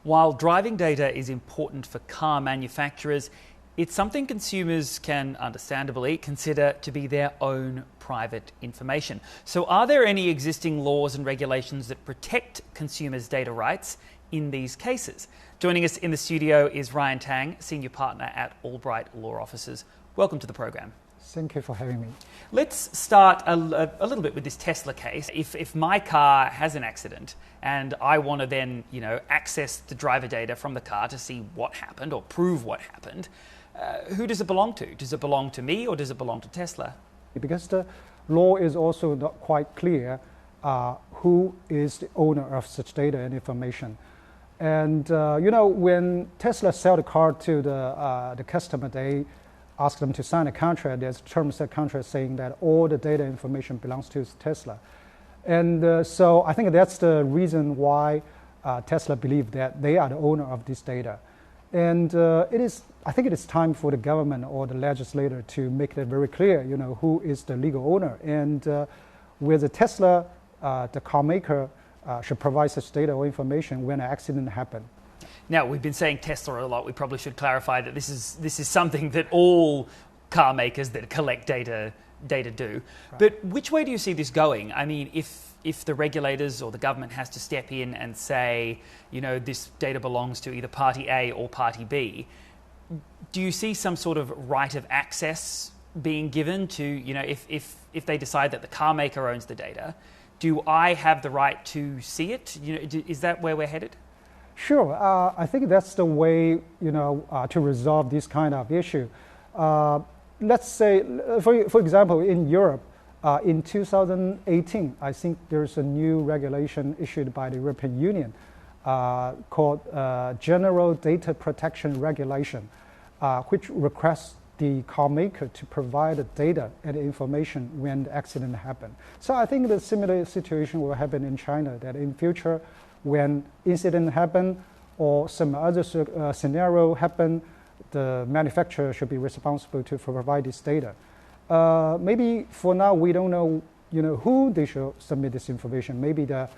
While driving data is important for car manufacturers, it's something consumers can understandably consider to be their own private information. So are there any existing laws and regulations that protect consumers' data rights in these cases? Joining us in the studio is Ryan Tang, Senior Partner at AllBright Law Offices. Welcome to the program. Thank you for having me. Let's start a little bit with this Tesla case. If my car has an accident and I want to then, access the driver data from the car to see what happened or prove what happened, who does it belong to? Does it belong to me or does it belong to Tesla? Because the law is also not quite clear who is the owner of such data and information. And, when Tesla sell the car to the customer, they ask them to sign a contract. There's terms of contract saying that all the data information belongs to Tesla. And so I think that's the reason why Tesla believe that they are the owner of this data. And I think it is time for the government or the legislator to make that very clear, who is the legal owner. And with the Tesla, the car maker should provide such data or information when an accident happens. Now, we've been saying Tesla a lot. We probably should clarify that this is something that all car makers that collect data do. Right. But which way do you see this going? I mean, if the regulators or the government has to step in and say, this data belongs to either party A or party B, do you see some sort of right of access being given to, if they decide that the car maker owns the data, do I have the right to see it? Is that where we're headed? Sure. I think that's the way, to resolve this kind of issue. Let's say, for example, in Europe, in 2018, I think there's a new regulation issued by the European Union called General Data Protection Regulation, which requests the car maker to provide the data and information when the accident happened. So I think the similar situation will happen in China, that in future, when incident happen or some other scenario happen, the manufacturer should be responsible to provide this data. Maybe for now we don't know, who they should submit this information. Maybe the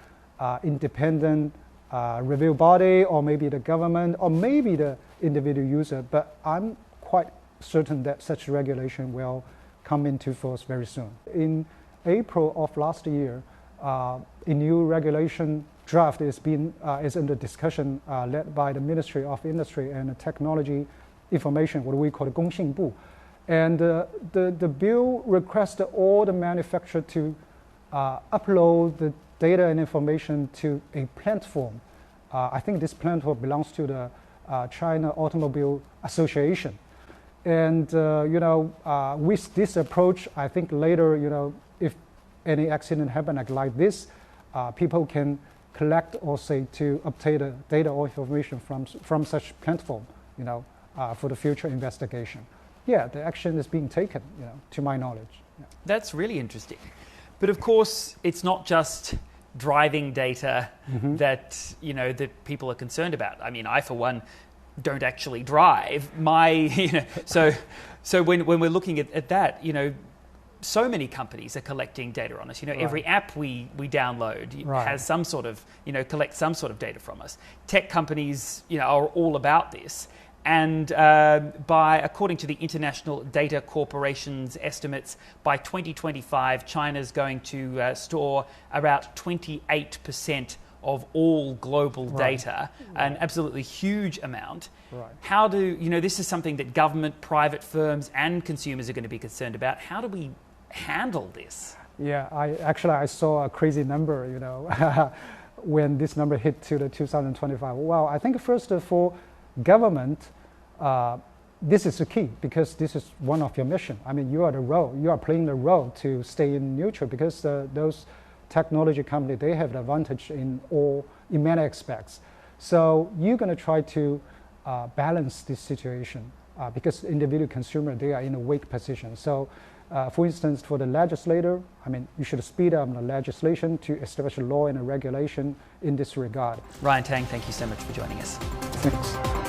independent review body, or maybe the government, or maybe the individual user. But I'm quite certain that such regulation will come into force very soon. In April of last year, a new regulation draft is under discussion, led by the Ministry of Industry and Technology Information, what we call the 工信部. And the bill requests all the manufacturers to upload the data and information to a platform. I think this platform belongs to the China Automobile Association. And with this approach, I think later, if any accident happen like this, people can collect or say to obtain the data or information from such platform, for the future investigation. Yeah, the action is being taken, to my knowledge. Yeah. That's really interesting. But of course, it's not just driving data that, that people are concerned about. I mean, I, for one, don't actually drive. So when we're looking at that, so many companies are collecting data on us. Right. Every app we download has some sort of, collects some sort of data from us. Tech companies, are all about this. And according to the International Data Corporation's estimates, by 2025, China's going to store about 28% of all global data, an absolutely huge amount. Right. How do, this is something that government, private firms and consumers are going to be concerned about. How do we handle this? Yeah, I saw a crazy number, when this number hit to the 2025. Well, I think first for government, this is the key, because this is one of your mission. I mean, you are playing the role to stay in neutral, because those technology companies, they have the advantage in many aspects. So you're going to try to balance this situation, because individual consumer, they are in a weak position. So for instance, for the legislator, I mean, you should speed up the legislation to establish a law and a regulation in this regard. Ryan Tang, thank you so much for joining us. Thanks.